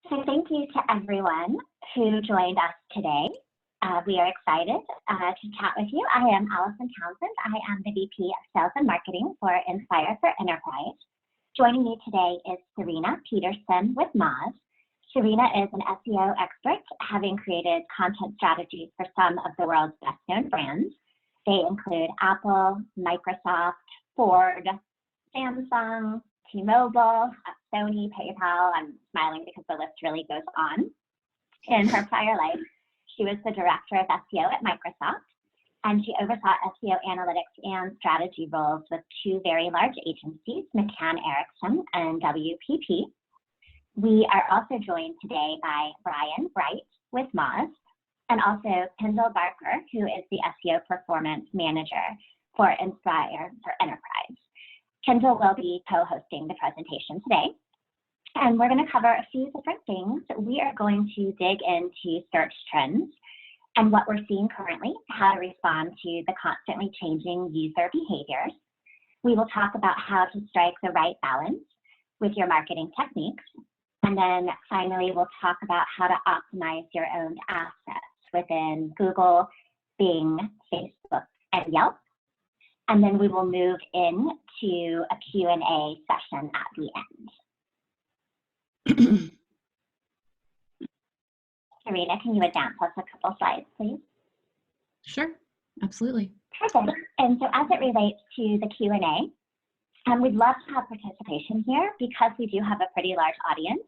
So thank you to everyone who joined us today. We are excited to chat with you. I am Allison Townsend. I am the VP of Sales and Marketing for Enspire for Enterprise. Joining me today is Serena Peterson with Moz. Serena is an SEO expert, having created content strategies for some of the world's best-known brands. They include Apple, Microsoft, Ford, Samsung, T-Mobile, Sony, PayPal. I'm smiling because the list really goes on. In her prior life, she was the director of SEO at Microsoft, and she oversaw SEO analytics and strategy roles with two very large agencies, McCann Erickson and WPP. We are also joined today by Brian Bright with Moz, and also Kendall Barker, who is the SEO Performance Manager for Enspire for Enterprise. Kendall will be co-hosting the presentation today, and we're going to cover a few different things. We are going to dig into search trends and what we're seeing currently, how to respond to the constantly changing user behaviors. We will talk about how to strike the right balance with your marketing techniques. And then finally, we'll talk about how to optimize your own assets within Google, Bing, Facebook, and Yelp. And then we will move into a Q&A session at the end. Serena, can you advance us a couple slides, please? Sure, absolutely. Perfect. And so as it relates to the Q&A, we'd love to have participation here because we do have a pretty large audience.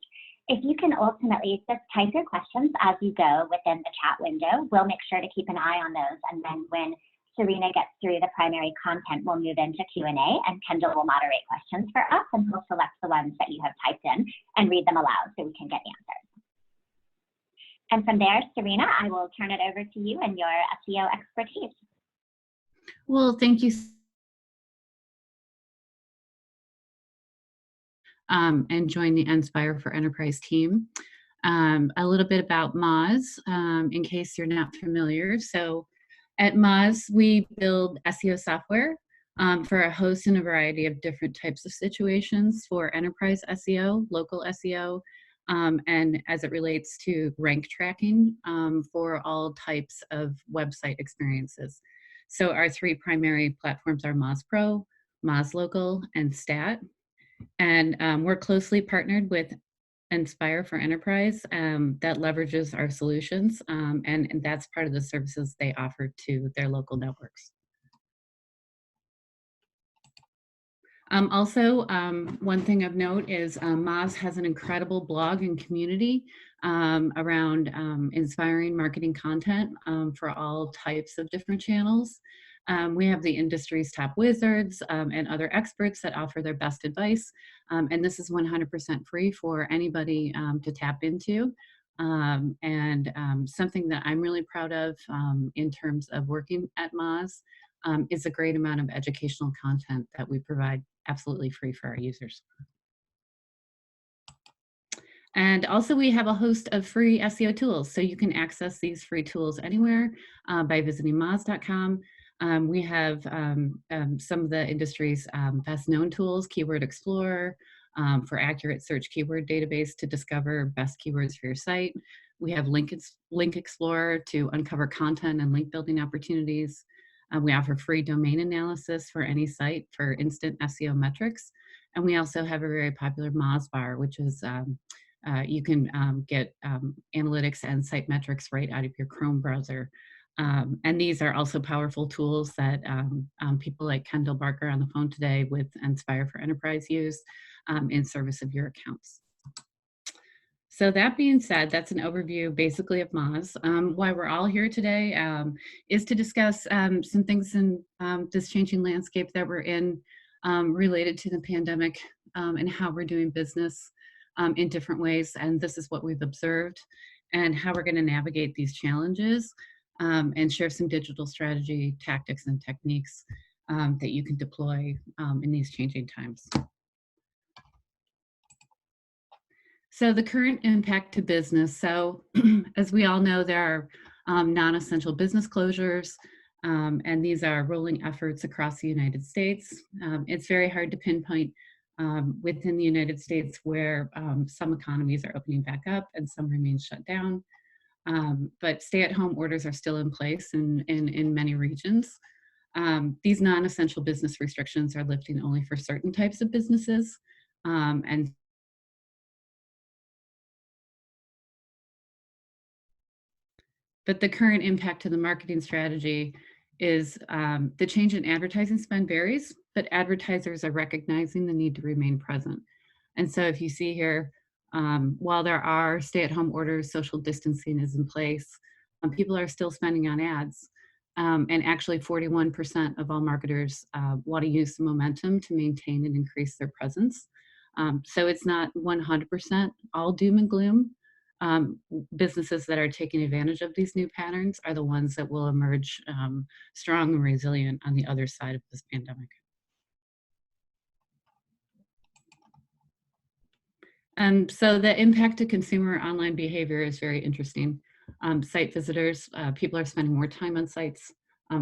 If you can ultimately just type your questions as you go within the chat window, we'll make sure to keep an eye on those. And then when Serena gets through the primary content, we'll move into Q&A, and Kendall will moderate questions for us, and we'll select the ones that you have typed in and read them aloud so we can get answers. And from there, Serena, I will turn it over to you and your SEO expertise. Well, thank you. And join the Enspire for Enterprise team. A little bit about Moz, in case you're not familiar. So at Moz, we build SEO software for a host and a variety of different types of situations for enterprise SEO, local SEO, and as it relates to rank tracking for all types of website experiences. So our three primary platforms are Moz Pro, Moz Local, and Stat. And we're closely partnered with Enspire for Enterprise that leverages our solutions, and that's part of the services they offer to their local networks. Also, one thing of note is Moz has an incredible blog and community around inspiring marketing content for all types of different channels. We have the industry's top wizards and other experts that offer their best advice. And this is 100% free for anybody to tap into. And something that I'm really proud of in terms of working at Moz is a great amount of educational content that we provide absolutely free for our users. And also we have a host of free SEO tools. So you can access these free tools anywhere by visiting moz.com. We have some of the industry's best known tools, Keyword Explorer, for accurate search keyword database to discover best keywords for your site. We have Link Explorer to uncover content and link building opportunities. We offer free domain analysis for any site for instant SEO metrics. And we also have a very popular Moz Bar, which is you can get analytics and site metrics right out of your Chrome browser. And these are also powerful tools that people like Kendall Barker on the phone today with Enspire for Enterprise use in service of your accounts. So that being said, that's an overview basically of Moz. Why we're all here today is to discuss some things in this changing landscape that we're in related to the pandemic and how we're doing business in different ways. And this is what we've observed and how we're going to navigate these challenges. And share some digital strategy, tactics, and techniques that you can deploy in these changing times. So the current impact to business. So as we all know, there are non-essential business closures, and these are rolling efforts across the United States. It's very hard to pinpoint within the United States where some economies are opening back up and some remain shut down. But stay-at-home orders are still in place in many regions. These non-essential business restrictions are lifting only for certain types of businesses. And But the current impact to the marketing strategy is the change in advertising spend varies, but advertisers are recognizing the need to remain present. And so if you see here, while there are stay-at-home orders, social distancing is in place, people are still spending on ads. And actually 41% of all marketers want to use the momentum to maintain and increase their presence. So it's not 100% all doom and gloom. Businesses that are taking advantage of these new patterns are the ones that will emerge strong and resilient on the other side of this pandemic. So the impact to consumer online behavior is very interesting. Site visitors, people are spending more time on sites,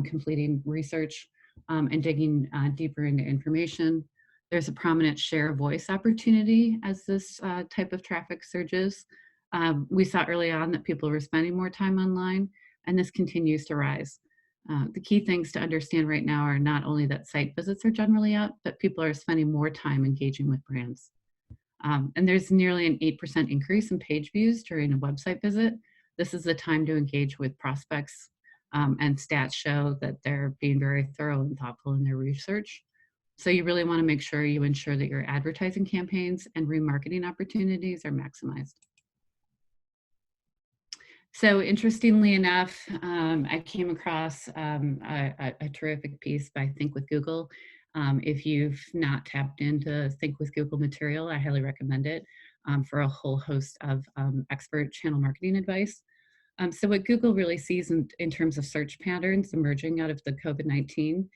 completing research and digging deeper into information. There's a prominent share of voice opportunity as this type of traffic surges. We saw early on that people were spending more time online, and this continues to rise. The key things to understand right now are not only that site visits are generally up, but people are spending more time engaging with brands. And there's nearly an 8% increase in page views during a website visit. This is the time to engage with prospects, and stats show that they're being very thorough and thoughtful in their research. So you really want to make sure you ensure that your advertising campaigns and remarketing opportunities are maximized. So interestingly enough, I came across a terrific piece by Think with Google. If you've not tapped into Think with Google material, I highly recommend it for a whole host of expert channel marketing advice. So what Google really sees in terms of search patterns emerging out of the COVID-19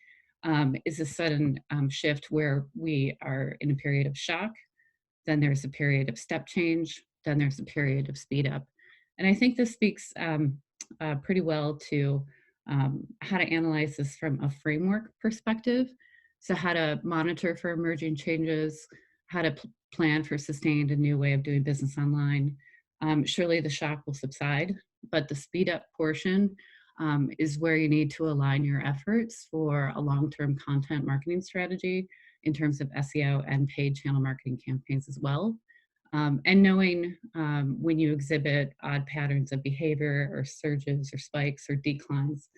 is a sudden shift where we are in a period of shock, then there's a period of step change, then there's a period of speed up. And I think this speaks pretty well to how to analyze this from a framework perspective. So how to monitor for emerging changes, how to plan for sustained a new way of doing business online. Surely the shock will subside, but the speed up portion is where you need to align your efforts for a long-term content marketing strategy in terms of SEO and paid channel marketing campaigns as well. And knowing when you exhibit odd patterns of behavior or surges or spikes or declines,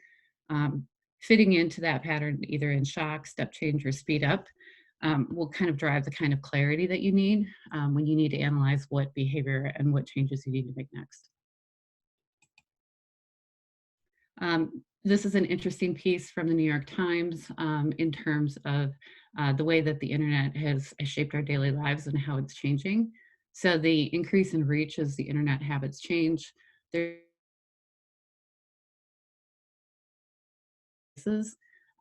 fitting into that pattern either in shock, step change, or speed up will kind of drive the kind of clarity that you need when you need to analyze what behavior and what changes you need to make next. This is an interesting piece from the New York Times in terms of the way that the internet has shaped our daily lives and how it's changing. So the increase in reach as the internet habits change,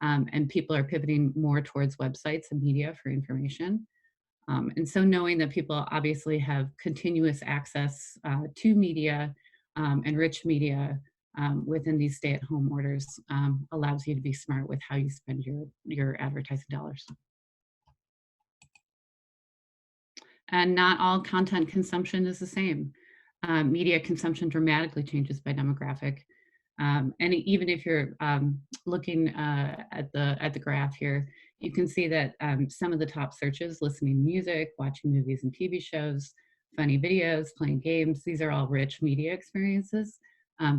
and people are pivoting more towards websites and media for information. And so knowing that people obviously have continuous access to media and rich media within these stay-at-home orders allows you to be smart with how you spend your advertising dollars. And not all content consumption is the same. Media consumption dramatically changes by demographic. And even if you're looking at the graph here, you can see that some of the top searches, listening to music, watching movies and TV shows, funny videos, playing games, these are all rich media experiences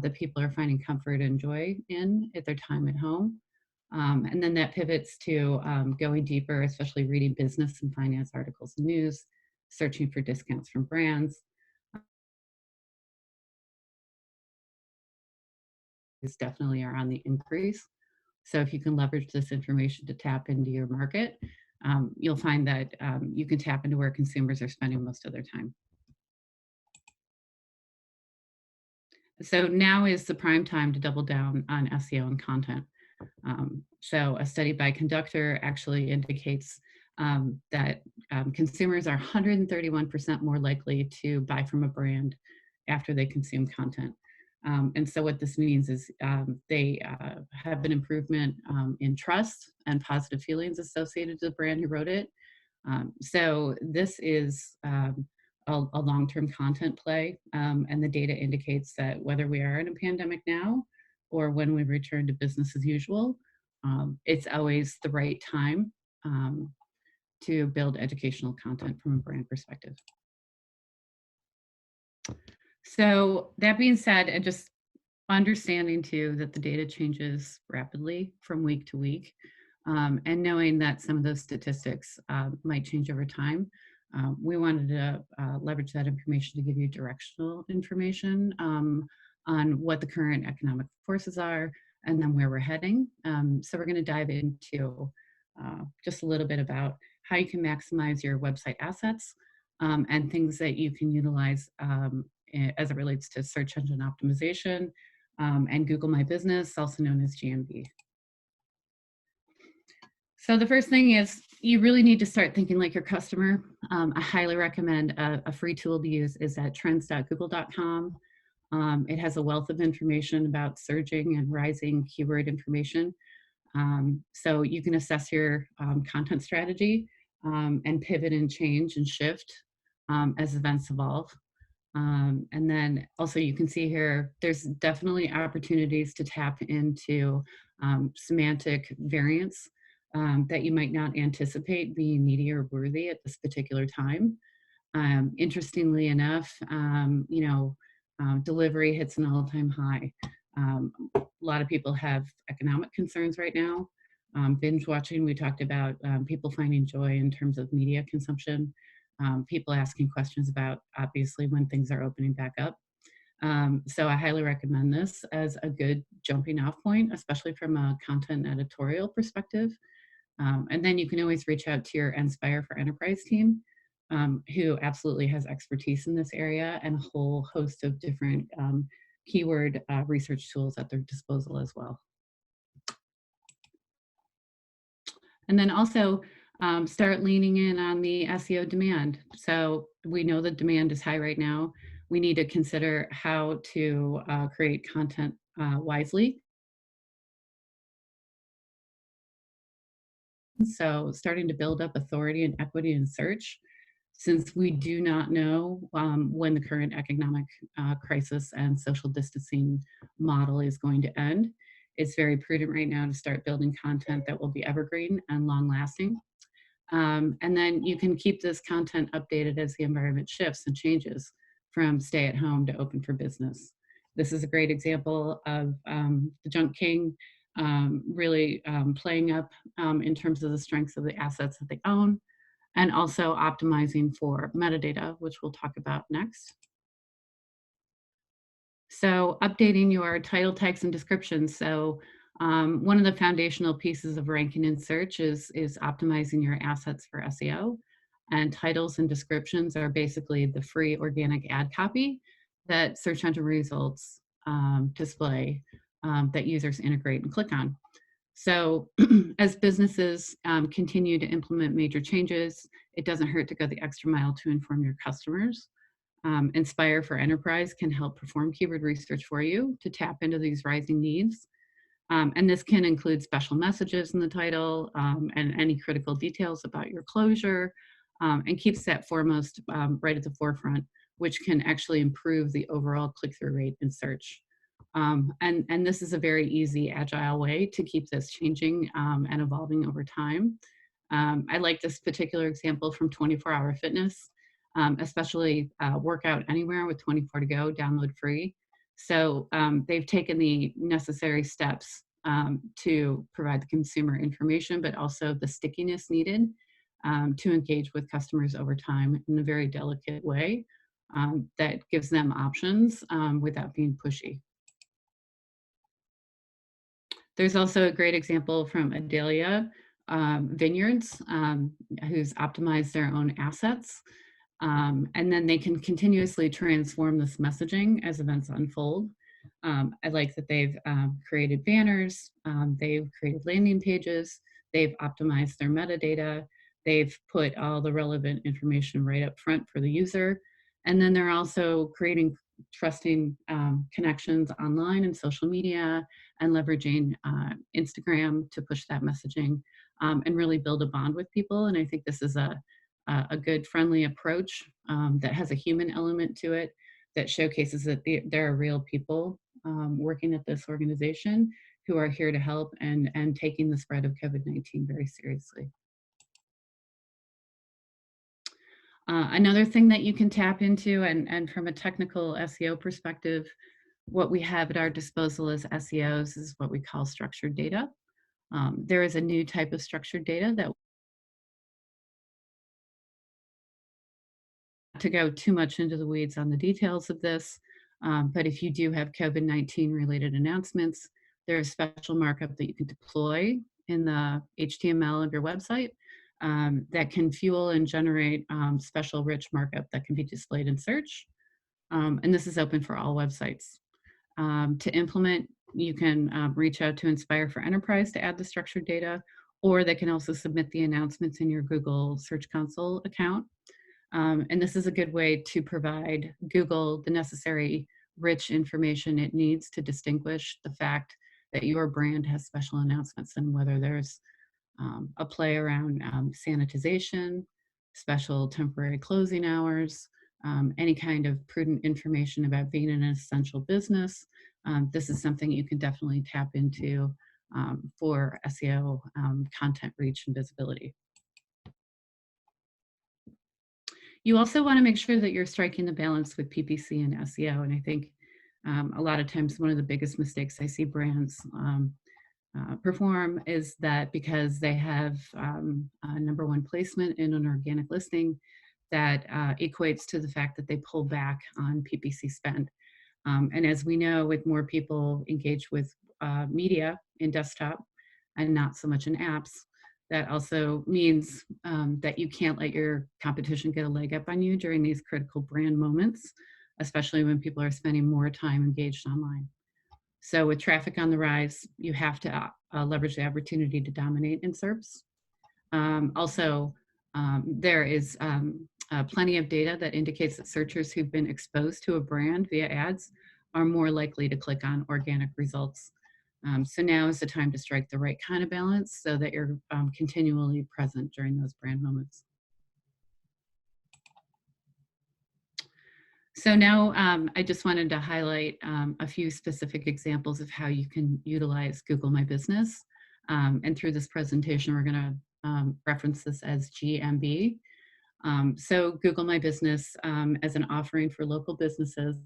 that people are finding comfort and joy in at their time at home. And then that pivots to going deeper, especially reading business and finance articles and news, searching for discounts from brands. These definitely are on the increase. So if you can leverage this information to tap into your market, you'll find that you can tap into where consumers are spending most of their time. So now is the prime time to double down on SEO and content. So a study by Conductor actually indicates that consumers are 131% more likely to buy from a brand after they consume content. And so what this means is they have an improvement in trust and positive feelings associated to the brand who wrote it. So this is a long-term content play, and the data indicates that whether we are in a pandemic now or when we return to business as usual, it's always the right time to build educational content from a brand perspective. So that being said, and just understanding too that the data changes rapidly from week to week, and knowing that some of those statistics might change over time, we wanted to leverage that information to give you directional information on what the current economic forces are and then where we're heading. So we're going to dive into just a little bit about how you can maximize your website assets and things that you can utilize as it relates to search engine optimization and Google My Business, also known as GMB. So the first thing is you really need to start thinking like your customer. I highly recommend a free tool to use is at trends.google.com. It has a wealth of information about surging and rising keyword information. So you can assess your content strategy and pivot and change and shift as events evolve. And then also you can see here, there's definitely opportunities to tap into semantic variants that you might not anticipate being media worthy at this particular time. Interestingly enough, delivery hits an all-time high. A lot of people have economic concerns right now. Binge watching, we talked about people finding joy in terms of media consumption. People asking questions about obviously when things are opening back up. So I highly recommend this as a good jumping off point, especially from a content editorial perspective. And then you can always reach out to your Enspire for Enterprise team, who absolutely has expertise in this area and a whole host of different keyword research tools at their disposal as well. And then also start leaning in on the SEO demand. So we know the demand is high right now. We need to consider how to create content wisely. So starting to build up authority and equity in search, since we do not know when the current economic crisis and social distancing model is going to end. It's very prudent right now to start building content that will be evergreen and long lasting. And then you can keep this content updated as the environment shifts and changes from stay at home to open for business. This is a great example of the Junk King really playing up in terms of the strengths of the assets that they own, and also optimizing for metadata, which we'll talk about next. So updating your title tags and descriptions. So one of the foundational pieces of ranking in search is optimizing your assets for SEO. And titles and descriptions are basically the free organic ad copy that search engine results display that users integrate and click on. So as businesses continue to implement major changes, it doesn't hurt to go the extra mile to inform your customers. Enspire for Enterprise can help perform keyword research for you to tap into these rising needs. And this can include special messages in the title and any critical details about your closure, and keeps that foremost right at the forefront, which can actually improve the overall click-through rate in search. And this is a very easy, agile way to keep this changing and evolving over time. I like this particular example from 24 Hour Fitness, especially Workout Anywhere with 24 to go, download free. So they've taken the necessary steps to provide the consumer information, but also the stickiness needed to engage with customers over time in a very delicate way that gives them options without being pushy. There's also a great example from Adelia Vineyards, who's optimized their own assets. And then they can continuously transform this messaging as events unfold. I like that they've created banners, they've created landing pages, they've optimized their metadata, they've put all the relevant information right up front for the user. And then they're also creating trusting connections online and social media and leveraging Instagram to push that messaging and really build a bond with people. And I think this is a good, friendly approach that has a human element to it, that showcases that there are real people working at this organization who are here to help and taking the spread of COVID-19 very seriously. Another thing that you can tap into, and from a technical SEO perspective, what we have at our disposal as SEOs is what we call structured data. There is a new type of structured data that, to go too much into the weeds on the details of this, but if you do have COVID-19 related announcements, there's special markup that you can deploy in the HTML of your website that can fuel and generate special rich markup that can be displayed in search. And this is open for all websites. To implement, you can reach out to Enspire for Enterprise to add the structured data, or they can also submit the announcements in your Google Search Console account. And this is a good way to provide Google the necessary rich information it needs to distinguish the fact that your brand has special announcements, and whether there's a play around sanitization, special temporary closing hours, any kind of prudent information about being an essential business. This is something you can definitely tap into for SEO content reach and visibility. You also want to make sure that you're striking the balance with PPC and SEO. And I think a lot of times one of the biggest mistakes I see brands perform is that because they have a #1 placement in an organic listing, that equates to the fact that they pull back on PPC spend. And as we know, with more people engaged with media in desktop and not so much in apps, that also means that you can't let your competition get a leg up on you during these critical brand moments, especially when people are spending more time engaged online. So with traffic on the rise, you have to leverage the opportunity to dominate in SERPs. There is plenty of data that indicates that searchers who've been exposed to a brand via ads are more likely to click on organic results. So now is the time to strike the right kind of balance so that you're continually present during those brand moments. So now I just wanted to highlight a few specific examples of how you can utilize Google My Business. And through this presentation, we're going to reference this as GMB. So Google My Business as an offering for local businesses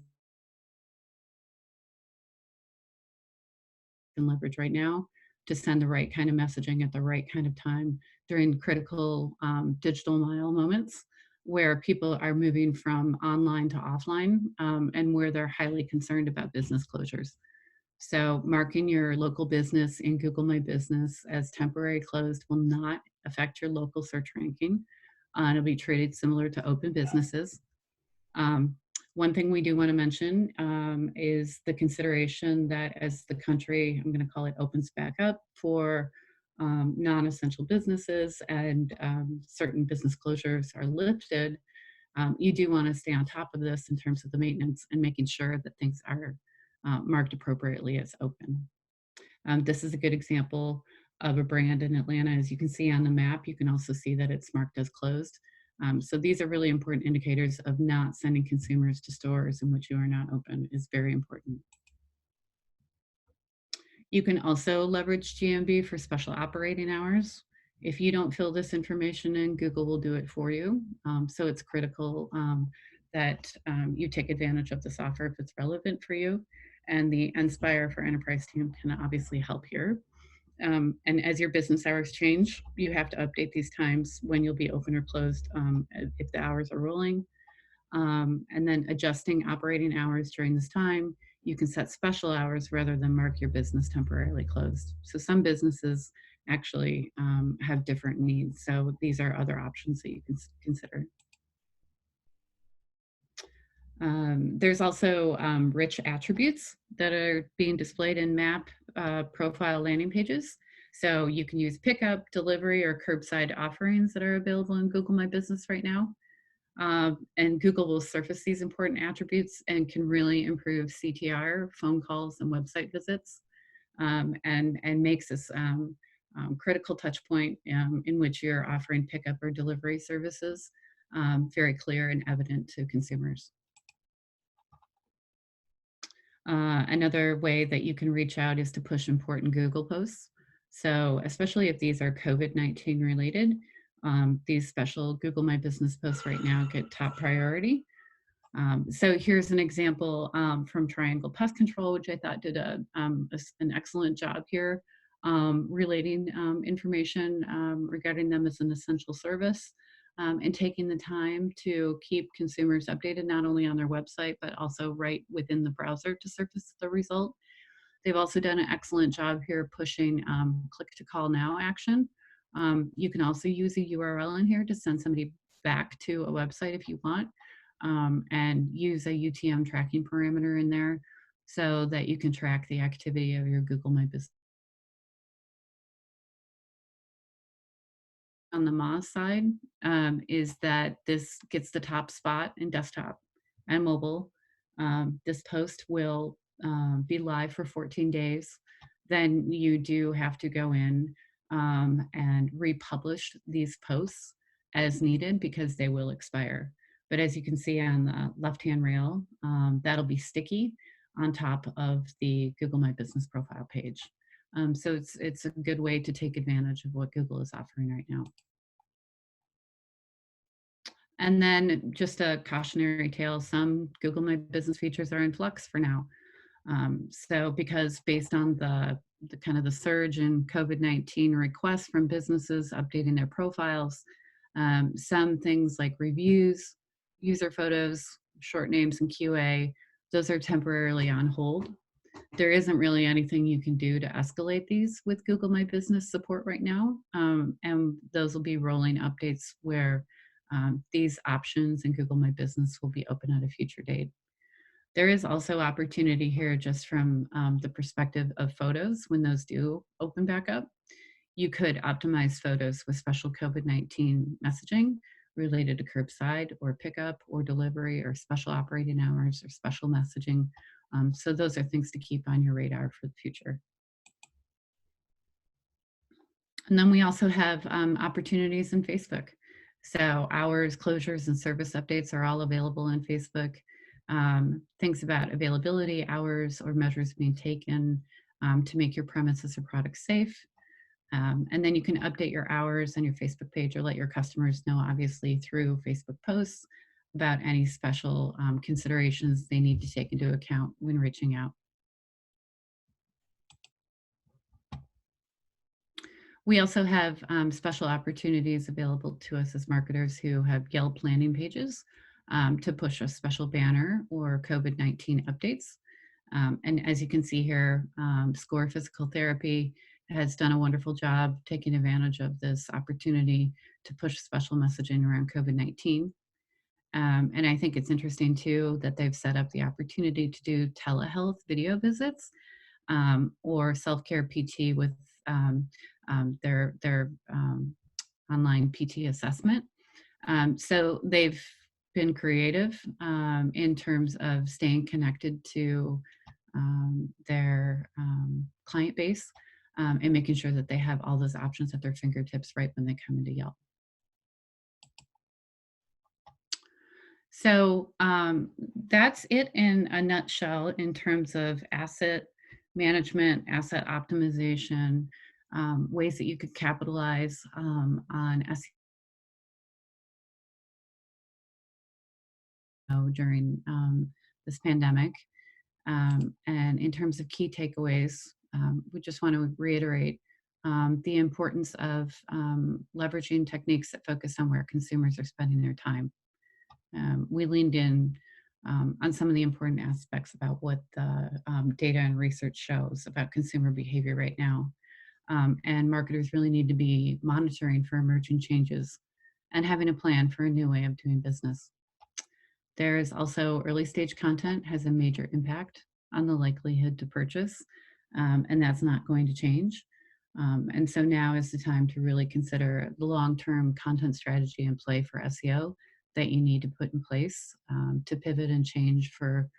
can leverage right now to send the right kind of messaging at the right kind of time during critical digital mile moments, where people are moving from online to offline and where they're highly concerned about business closures. So marking your local business in Google My Business as temporary closed will not affect your local search ranking. It'll be treated similar to open businesses. One thing we do want to mention is the consideration that as the country, I'm going to call it, opens back up for non-essential businesses and certain business closures are lifted, you do want to stay on top of this in terms of the maintenance and making sure that things are marked appropriately as open. This is a good example of a brand in Atlanta. As you can see on the map, you can also see that it's marked as closed. So these are really important indicators of not sending consumers to stores in which you are not open is very important. You can also leverage GMB for special operating hours. If you don't fill this information in, Google will do it for you. So it's critical that you take advantage of this offer if it's relevant for you. And the Enspire for Enterprise team can obviously help here. And as your business hours change, you have to update these times when you'll be open or closed if the hours are rolling. And then adjusting operating hours during this time, you can set special hours rather than mark your business temporarily closed. So some businesses actually have different needs. So these are other options that you can consider. There's also rich attributes that are being displayed in map profile landing pages. So you can use pickup, delivery, or curbside offerings that are available in Google My Business right now. And Google will surface these important attributes and can really improve CTR, phone calls, and website visits, and makes this critical touch point in which you're offering pickup or delivery services, very clear and evident to consumers. Another way that you can reach out is to push important Google posts. So especially if these are COVID-19 related, these special Google My Business posts right now get top priority. So here's an example from Triangle Pest Control, which I thought did an excellent job here, relating information regarding them as an essential service, and taking the time to keep consumers updated not only on their website, but also right within the browser to surface the result. They've also done an excellent job here pushing click to call now action. You can also use a URL in here to send somebody back to a website if you want, and use a UTM tracking parameter in there so that you can track the activity of your Google My Business. On the Moz side is that this gets the top spot in desktop and mobile. This post will be live for 14 days. Then you do have to go in and republish these posts as needed because they will expire. But as you can see on the left-hand rail, that'll be sticky on top of the Google My Business profile page. So it's a good way to take advantage of what Google is offering right now. And then just a cautionary tale, some Google My Business features are in flux for now. So because based on the kind of the surge in COVID-19 requests from businesses updating their profiles, some things like reviews, user photos, short names, and QA, those are temporarily on hold. There isn't really anything you can do to escalate these with Google My Business support right now. And those will be rolling updates where these options in Google My Business will be open at a future date. There is also opportunity here just from the perspective of photos when those do open back up. You could optimize photos with special COVID-19 messaging related to curbside or pickup or delivery or special operating hours or special messaging. So those are things to keep on your radar for the future. And then we also have opportunities in Facebook. So hours, closures, and service updates are all available in Facebook. Things about availability, hours, or measures being taken to make your premises or product safe. And then you can update your hours on your Facebook page or let your customers know, obviously, through Facebook posts about any special considerations they need to take into account when reaching out. We also have special opportunities available to us as marketers who have Yelp landing pages to push a special banner or COVID-19 updates. And as you can see here, SCORE Physical Therapy has done a wonderful job taking advantage of this opportunity to push special messaging around COVID-19. And I think it's interesting too that they've set up the opportunity to do telehealth video visits or self-care PT with their online PT assessment. So they've been creative in terms of staying connected to their client base and making sure that they have all those options at their fingertips right when they come into Yelp. So that's it in a nutshell in terms of asset management, asset optimization, ways that you could capitalize on SEO during this pandemic. And in terms of key takeaways, we just want to reiterate the importance of leveraging techniques that focus on where consumers are spending their time. We leaned in on some of the important aspects about what the data and research shows about consumer behavior right now. And marketers really need to be monitoring for emerging changes and having a plan for a new way of doing business. There is also early stage content has a major impact on the likelihood to purchase, and that's not going to change. And so now is the time to really consider the long-term content strategy in play for SEO that you need to put in place to pivot and change for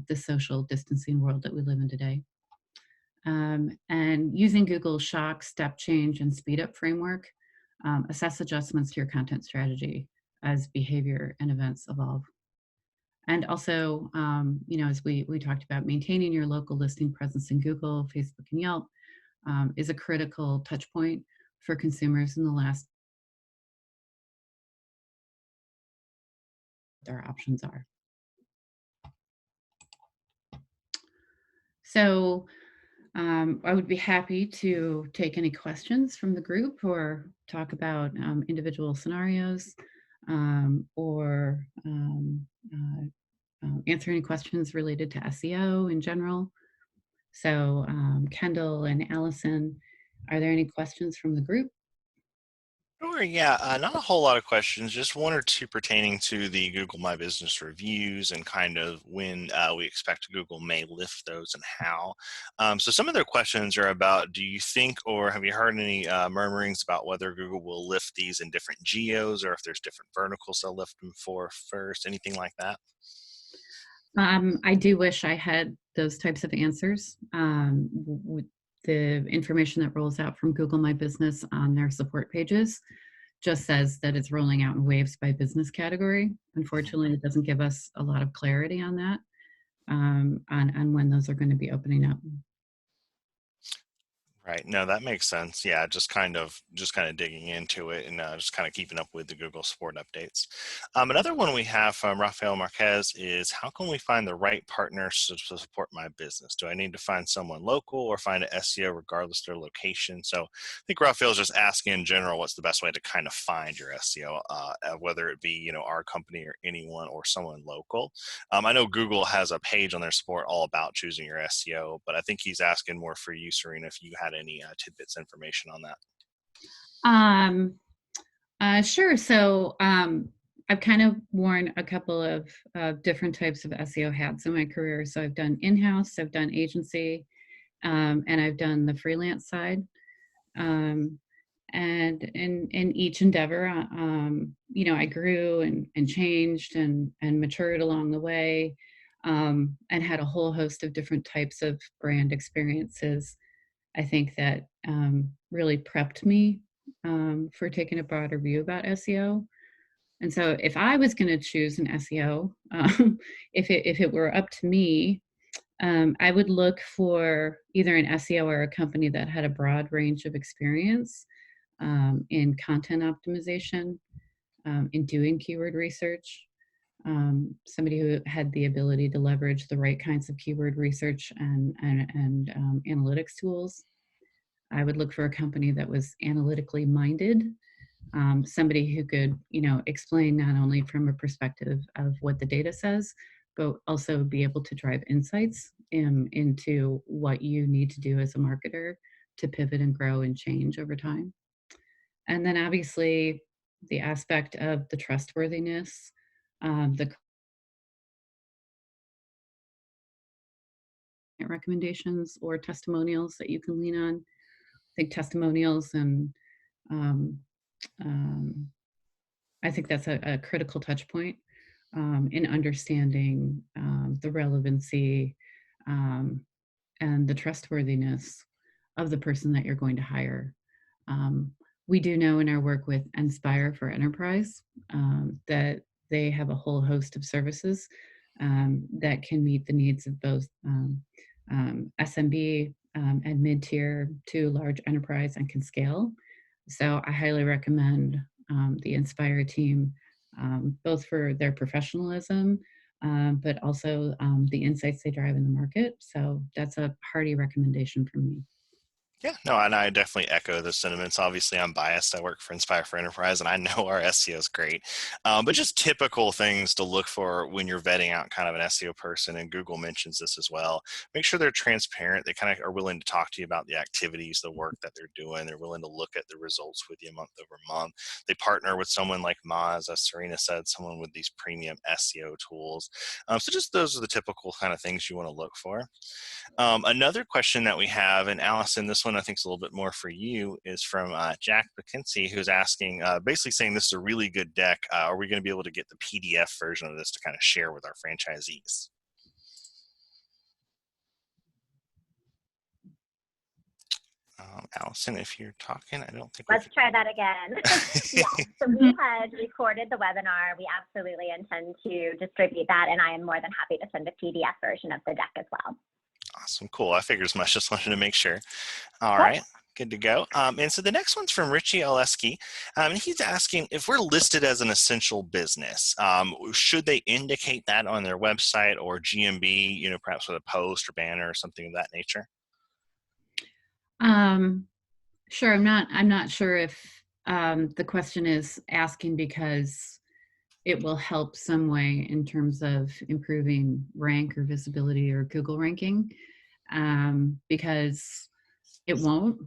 the social distancing world that we live in today. And using Google's shock, step change, and speed up framework, assess adjustments to your content strategy as behavior and events evolve. And also, as we talked about, maintaining your local listing presence in Google, Facebook, and Yelp is a critical touch point for consumers in the last their options are. So I would be happy to take any questions from the group or talk about individual scenarios or answer any questions related to SEO in general. So Kendall and Allison, are there any questions from the group? Sure, yeah, not a whole lot of questions, just one or two pertaining to the Google My Business reviews and kind of when we expect Google may lift those and how. So some of their questions are about, do you think or have you heard any murmurings about whether Google will lift these in different geos or if there's different verticals they'll lift them for first, anything like that? I do wish I had those types of answers. The information that rolls out from Google My Business on their support pages just says that it's rolling out in waves by business category. Unfortunately, it doesn't give us a lot of clarity on that, on when those are going to be opening up. Right. No, that makes sense. Yeah, just kind of digging into it and just kind of keeping up with the Google support updates. Another one we have from Rafael Marquez is, how can we find the right partners to support my business? Do I need to find someone local or find an SEO regardless of their location? So I think Rafael's just asking in general, what's the best way to kind of find your SEO, whether it be, our company or anyone or someone local. I know Google has a page on their support all about choosing your SEO, but I think he's asking more for you, Serena, if you had any tidbits information on that? Sure. So I've kind of worn a couple of different types of SEO hats in my career. So I've done in-house, I've done agency, and I've done the freelance side. And in each endeavor, I grew and changed and matured along the way, and had a whole host of different types of brand experiences. I think that really prepped me for taking a broader view about SEO. And so if I was going to choose an SEO, if it were up to me, I would look for either an SEO or a company that had a broad range of experience in content optimization, in doing keyword research, somebody who had the ability to leverage the right kinds of keyword research and analytics tools. I would look for a company that was analytically minded, somebody who could, explain not only from a perspective of what the data says, but also be able to drive insights into what you need to do as a marketer to pivot and grow and change over time. And then obviously the aspect of the trustworthiness, the recommendations or testimonials that you can lean on. I think testimonials and I think that's a critical touch point in understanding the relevancy and the trustworthiness of the person that you're going to hire. We do know in our work with Enspire for Enterprise that they have a whole host of services that can meet the needs of both SMB and mid-tier to large enterprise and can scale. So I highly recommend the Enspire team, both for their professionalism, but also the insights they drive in the market. So that's a hearty recommendation from me. Yeah, no, and I definitely echo those sentiments. Obviously, I'm biased. I work for Inspire for Enterprise, and I know our SEO is great. But just typical things to look for when you're vetting out kind of an SEO person, and Google mentions this as well. Make sure they're transparent. They kind of are willing to talk to you about the activities, the work that they're doing. They're willing to look at the results with you month over month. They partner with someone like Moz, as Serena said, someone with these premium SEO tools. So just those are the typical kind of things you want to look for. Another question that we have, and Allison, this one I think is a little bit more for you, is from Jack McKinsey, who's asking, basically saying this is a really good deck. Are we going to be able to get the PDF version of this to kind of share with our franchisees? Allison, if you're talking, I don't think Let's try that again. Yeah, so we had recorded the webinar. We absolutely intend to distribute that, and I am more than happy to send a PDF version of the deck as well. Awesome, cool. I figured as much, just wanted to make sure. All Yep. right, good to go. And so the next one's from Richie Oleski. And he's asking if we're listed as an essential business, should they indicate that on their website or GMB, you know, perhaps with a post or banner or something of that nature? Sure. I'm not sure if the question is asking because it will help some way in terms of improving rank or visibility or Google ranking, because it won't.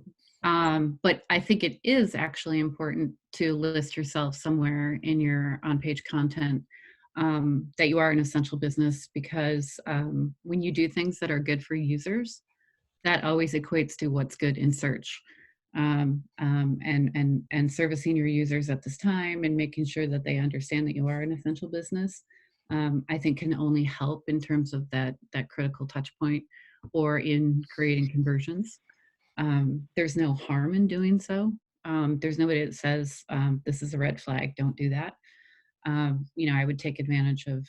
But I think it is actually important to list yourself somewhere in your on-page content that you are an essential business, because when you do things that are good for users, that always equates to what's good in search. And servicing your users at this time and making sure that they understand that you are an essential business, I think can only help in terms of that critical touch point or in creating conversions. There's no harm in doing so. There's nobody that says this is a red flag, don't do that. You know, I would take advantage of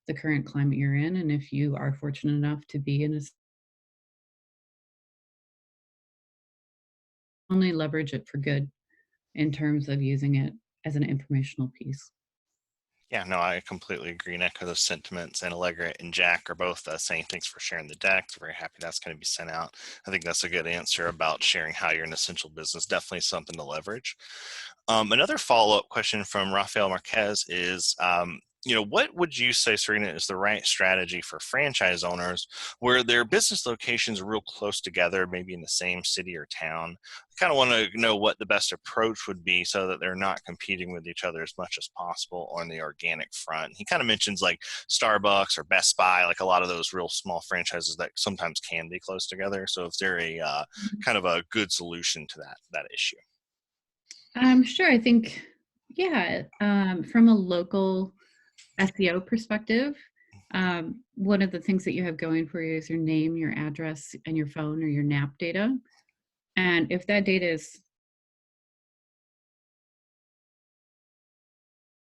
the current climate you're in, and if you are fortunate enough to be in a, only leverage it for good in terms of using it as an informational piece. Yeah, no, I completely agree and echo those sentiments. And Allegra and Jack are both saying thanks for sharing the deck. We're very happy that's going to be sent out. I think that's a good answer about sharing how you're an essential business. Definitely something to leverage. Another follow-up question from Rafael Marquez is, you know, what would you say, Serena, is the right strategy for franchise owners where their business locations are real close together, maybe in the same city or town? I kind of want to know what the best approach would be so that they're not competing with each other as much as possible on the organic front. He kind of mentions like Starbucks or Best Buy, like a lot of those real small franchises that sometimes can be close together. So if they're a kind of a good solution to that issue. Sure. I think, yeah, from a local SEO perspective, one of the things that you have going for you is your name, your address, and your phone or your NAP data. And if that data is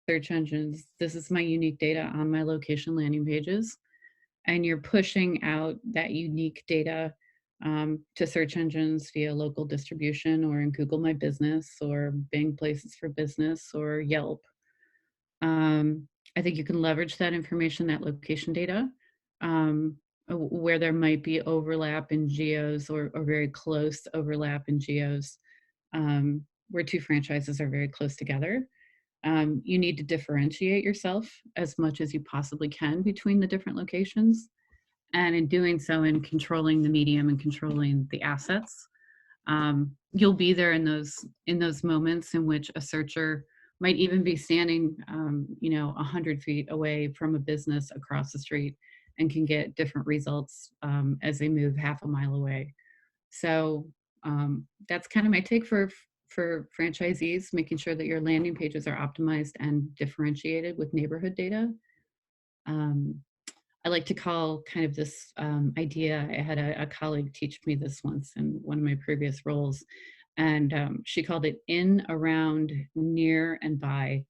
search engines, this is my unique data on my location landing pages, and you're pushing out that unique data to search engines via local distribution or in Google My Business or Bing Places for Business or Yelp. I think you can leverage that information, that location data, where there might be overlap in geos or very close overlap in geos, where two franchises are very close together. You need to differentiate yourself as much as you possibly can between the different locations. And in doing so, in controlling the medium and controlling the assets, you'll be there in those moments in which a searcher might even be standing, 100 feet away from a business across the street and can get different results as they move half a mile away. So that's kind of my take for franchisees, making sure that your landing pages are optimized and differentiated with neighborhood data. I like to call kind of this idea, I had a colleague teach me this once in one of my previous roles, and she called it in, around, near, and by.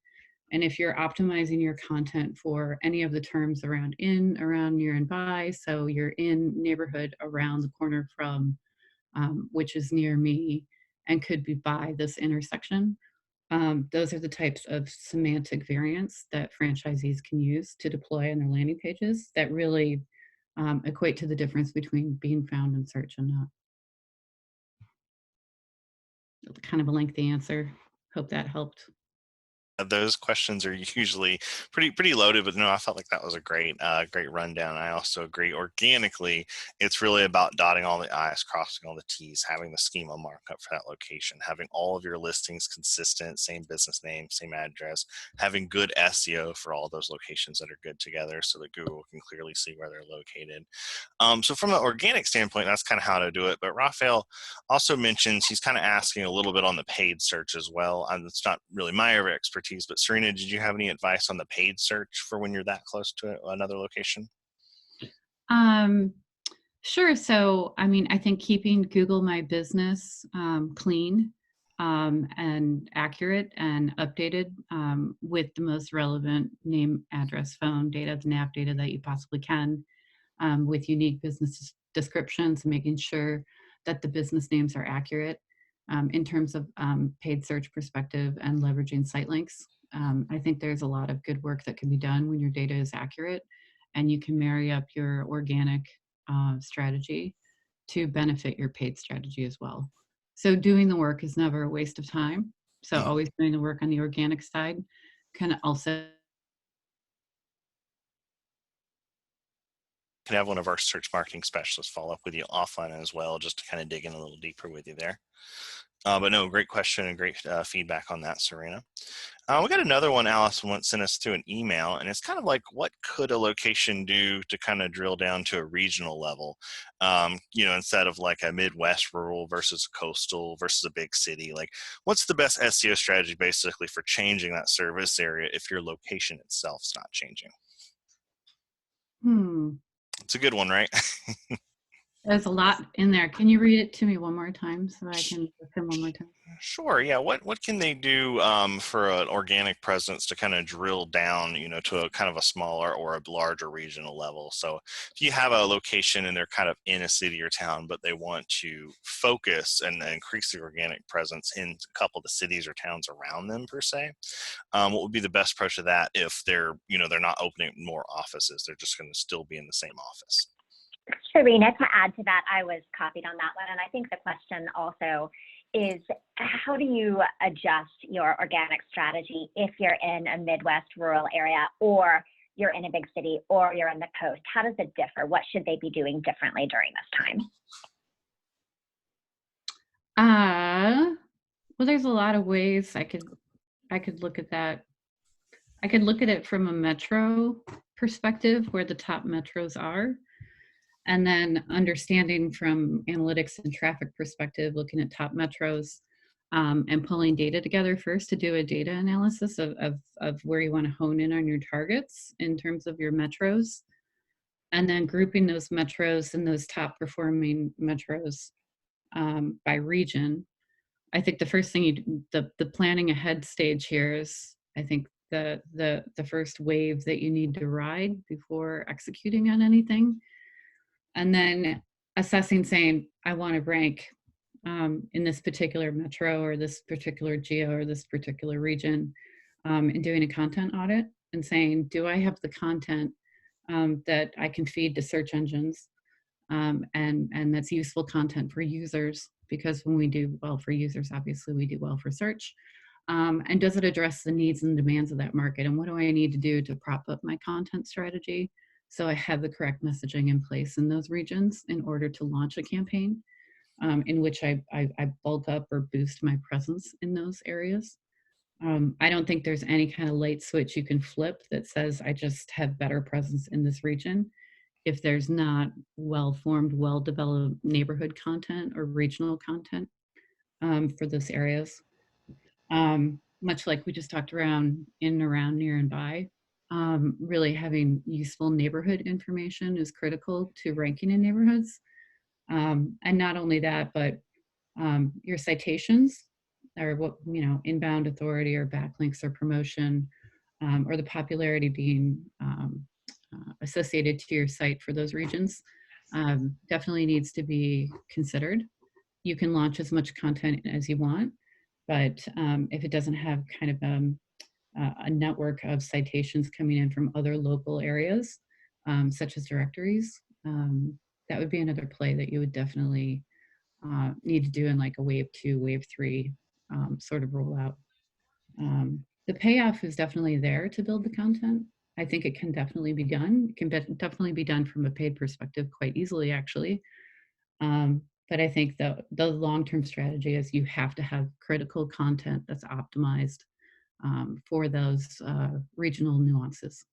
And if you're optimizing your content for any of the terms around in, around, near, and by, so you're in neighborhood around the corner from, which is near me and could be by this intersection, those are the types of semantic variants that franchisees can use to deploy on their landing pages that really equate to the difference between being found in search and not. Kind of a lengthy answer. Hope that helped. Those questions are usually pretty loaded, but no, I felt like that was a great rundown. I also agree. Organically, it's really about dotting all the I's, crossing all the T's, having the schema markup for that location, having all of your listings consistent, same business name, same address, having good SEO for all those locations that are good together so that Google can clearly see where they're located. So from an organic standpoint, that's kind of how to do it. But Raphael also mentions he's kind of asking a little bit on the paid search as well. And it's not really my area of expertise, but Serena, did you have any advice on the paid search for when you're that close to another location? Sure. So, I mean, I think keeping Google My Business clean and accurate and updated with the most relevant name, address, phone data, the NAV data that you possibly can, with unique business descriptions, making sure that the business names are accurate in terms of paid search perspective and leveraging site links. I think there's a lot of good work that can be done when your data is accurate and you can marry up your organic strategy to benefit your paid strategy as well. So doing the work is never a waste of time. So Mhm. always doing the work on the organic side can also Can have one of our search marketing specialists follow up with you offline as well, just to kind of dig in a little deeper with you there. But no, great question and great feedback on that, Serena. We got another one Alice once sent us through an email, and it's kind of like, what could a location do to kind of drill down to a regional level? Instead of like a Midwest rural versus coastal versus a big city, like what's the best SEO strategy basically for changing that service area if your location itself's not changing? It's a good one, right? there's a lot in there. Can you read it to me one more time so I can listen one more time? Sure. Yeah. What can they do for an organic presence to kind of drill down, to a kind of a smaller or a larger regional level? So if you have a location and they're kind of in a city or town, but they want to focus and increase the organic presence in a couple of the cities or towns around them per se, what would be the best approach to that if they're not opening more offices? They're just going to still be in the same office. Serena, to add to that, I was copied on that one. And I think the question also is, how do you adjust your organic strategy if you're in a Midwest rural area, or you're in a big city, or you're in the coast? How does it differ? What should they be doing differently during this time? Well, there's a lot of ways I could look at that. I could look at it from a metro perspective, where the top metros are, and then understanding from analytics and traffic perspective, looking at top metros and pulling data together first to do a data analysis of where you want to hone in on your targets in terms of your metros, and then grouping those metros and those top performing metros by region. I think the first thing the planning ahead stage here is, I think, the first wave that you need to ride before executing on anything. And then assessing, saying, I want to rank in this particular metro or this particular geo or this particular region, and doing a content audit and saying, do I have the content that I can feed to search engines, and that's useful content for users? Because when we do well for users, obviously we do well for search. And does it address the needs and demands of that market? And what do I need to do to prop up my content strategy so I have the correct messaging in place in those regions in order to launch a campaign in which I bulk up or boost my presence in those areas? I don't think there's any kind of light switch you can flip that says I just have better presence in this region if there's not well-formed, well-developed neighborhood content or regional content for those areas. Much like we just talked around in and around, near and by, really having useful neighborhood information is critical to ranking in neighborhoods. And not only that, but your citations, or what, inbound authority or backlinks or promotion, or the popularity being associated to your site for those regions, definitely needs to be considered. You can launch as much content as you want, but if it doesn't have kind of a network of citations coming in from other local areas, such as directories, that would be another play that you would definitely need to do in like a wave 2, wave 3 sort of rollout. The payoff is definitely there to build the content. I think it can definitely be done. It can definitely be done from a paid perspective quite easily, actually. But I think the long-term strategy is you have to have critical content that's optimized for those regional nuances.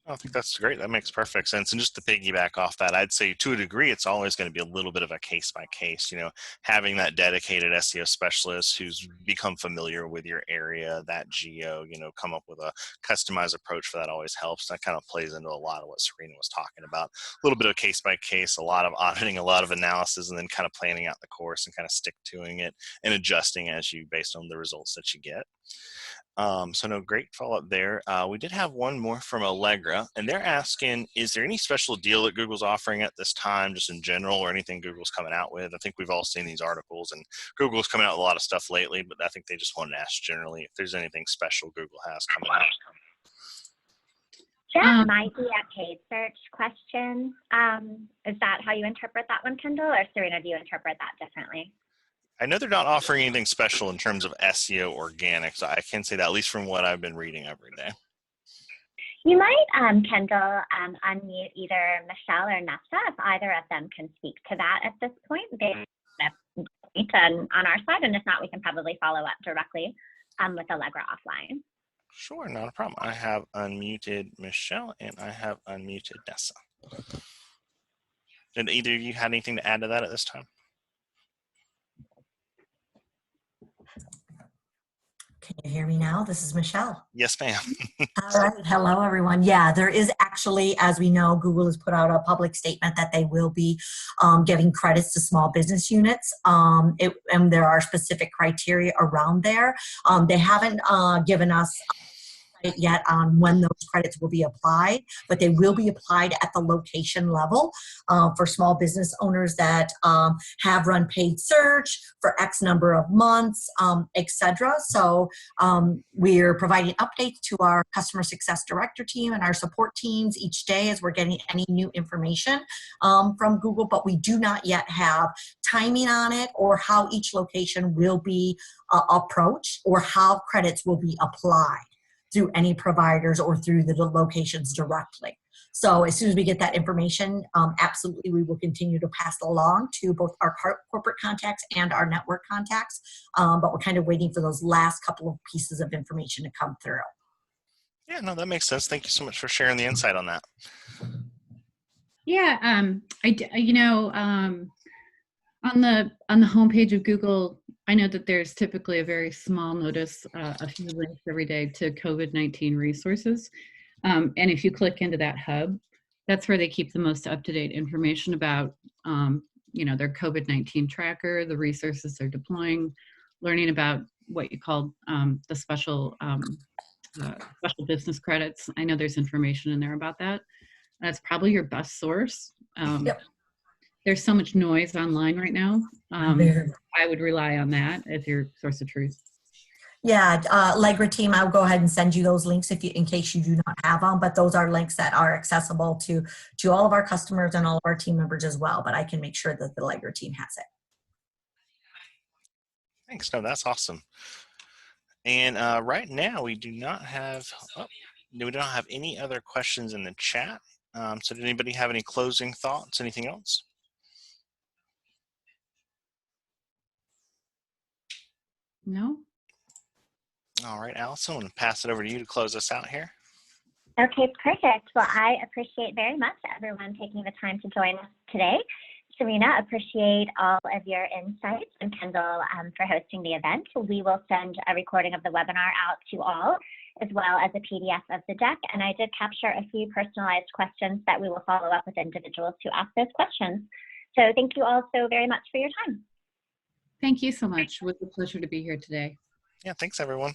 I think that's great. That makes perfect sense. And just to piggyback off that, I'd say to a degree, it's always going to be a little bit of a case by case, having that dedicated SEO specialist who's become familiar with your area, that geo, come up with a customized approach for that always helps. That kind of plays into a lot of what Serena was talking about. A little bit of case by case, a lot of auditing, a lot of analysis, and then kind of planning out the course and kind of stick toing it and adjusting based on the results that you get. So no, great follow-up there. We did have one more from Allegra, and they're asking, is there any special deal that Google's offering at this time, just in general, or anything Google's coming out with? I think we've all seen these articles, and Google's coming out with a lot of stuff lately, but I think they just wanted to ask generally if there's anything special Google has coming out. That might be a paid search question. Is that how you interpret that one, Kendall, or Serena, do you interpret that differently? I know they're not offering anything special in terms of SEO organic, so I can say that, at least from what I've been reading every day. You might, Kendall, unmute either Michelle or Nesta, if either of them can speak to that at this point. They on our side, and if not, we can probably follow up directly with Allegra offline. Sure, not a problem. I have unmuted Michelle, and I have unmuted Nessa. Did either of you have anything to add to that at this time? Can you hear me now? This is Michelle. Yes, ma'am. All right. Hello, everyone. Yeah, there is actually, as we know, Google has put out a public statement that they will be giving credits to small business units. And there are specific criteria around there. They haven't given us yet on when those credits will be applied, but they will be applied at the location level for small business owners that have run paid search for X number of months, etc. So we're providing updates to our customer success director team and our support teams each day as we're getting any new information from Google, but we do not yet have timing on it or how each location will be approached or how credits will be applied through any providers or through the locations directly. So as soon as we get that information, absolutely we will continue to pass along to both our corporate contacts and our network contacts, but we're kind of waiting for those last couple of pieces of information to come through. Yeah, no, that makes sense. Thank you so much for sharing the insight on that. Yeah, on the homepage of Google, I know that there's typically a very small notice, a few links every day to COVID-19 resources. And if you click into that hub, that's where they keep the most up-to-date information about, their COVID-19 tracker, the resources they're deploying, learning about what you call the special business credits. I know there's information in there about that. That's probably your best source. Yep. There's so much noise online right now. I would rely on that as your source of truth. Yeah, Allegra team, I'll go ahead and send you those links in case you do not have them, but those are links that are accessible to all of our customers and all of our team members as well, but I can make sure that the Allegra team has it. Thanks. No, that's awesome. And right now we do not have any other questions in the chat. So did anybody have any closing thoughts, anything else? No. All right, Allison, I'm going to pass it over to you to close us out here. Okay, perfect. Well, I appreciate very much everyone taking the time to join us today. Serena, appreciate all of your insights, and Kendall for hosting the event. We will send a recording of the webinar out to all, as well as a PDF of the deck. And I did capture a few personalized questions that we will follow up with individuals to ask those questions. So thank you all so very much for your time. Thank you so much. It was a pleasure to be here today. Yeah, thanks everyone.